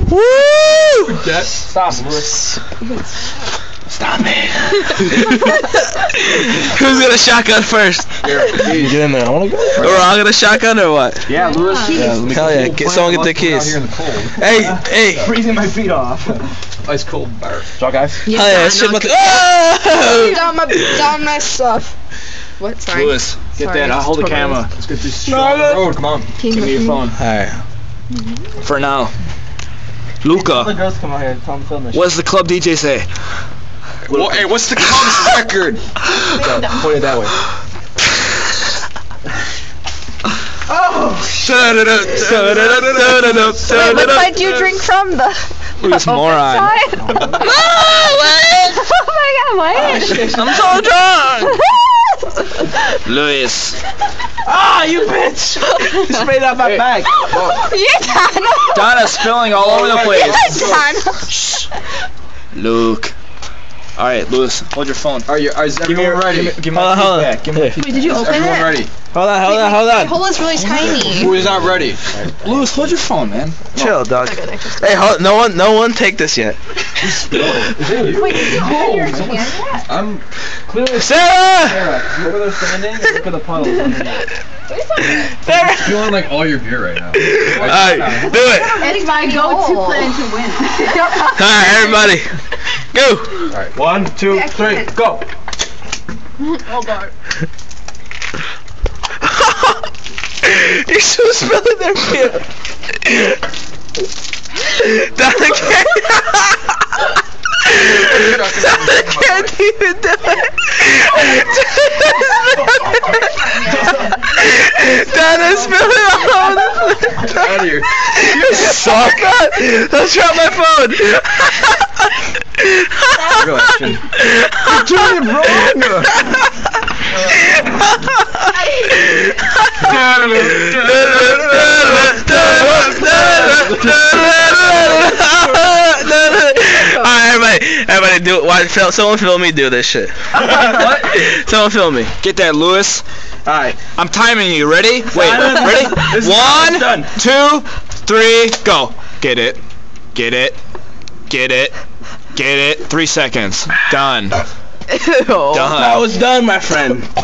Woo! Stop, Lewis. Stop it. Who's gonna shotgun first? Get in there. I wanna go. We're all gonna shotgun or what? Yeah, Lewis. Hell yeah. Someone get the keys. Hey. Freezing my feet off. Ice cold bar. What's up, guys? Hell yeah. Shit about the. Oh! Down my stuff. What? Sorry. Lewis, get Sorry, that. I'll hold the totally camera. Let's get this shit on the road. Come on. Give me your phone. Alright. For now. Luca. The girls come out here. Tell them to film this. What does the club DJ say? Well, hey, what's the club's record? Point it that way. What side do you drink from? The This moron. side? Oh my god, what? I'm so drunk. Luis. Ah, you bitch! You sprayed out my bag. Yeah, Donna. Donna's spilling all over the place. Donna. Luke. Alright, Lewis, hold your phone. Is everyone ready? Give me my keys back. Give me my keys. Wait, did you open Everyone it? ready? Hold on. The hole is really tiny. Who is not ready? Lewis, hold your phone, man. Chill, dog. Okay. Hey, no one take this yet. Wait, did you open your can yet? I'm clearly Sarah! Look where they're standing. Look at the puddles. Sarah! Feeling like all your beer right now. Alright, do it. It's my go-to plan to win. Alright, everybody. Go! Alright, 1, 2, 3, go! Oh god. You're so spilling their beer. Donna can't even do it. Donna's spilling all over the place. Out of here. You suck. Let's drop my phone. Real action. You're doing it wrong! Alright, everybody do it. Someone film me do this shit. What? Someone film me. Get that, Lewis. Alright, I'm timing you. Ready? Wait, ready? 1, 2, 3, go. Get it. 3 seconds. Done. Done. That was done, my friend.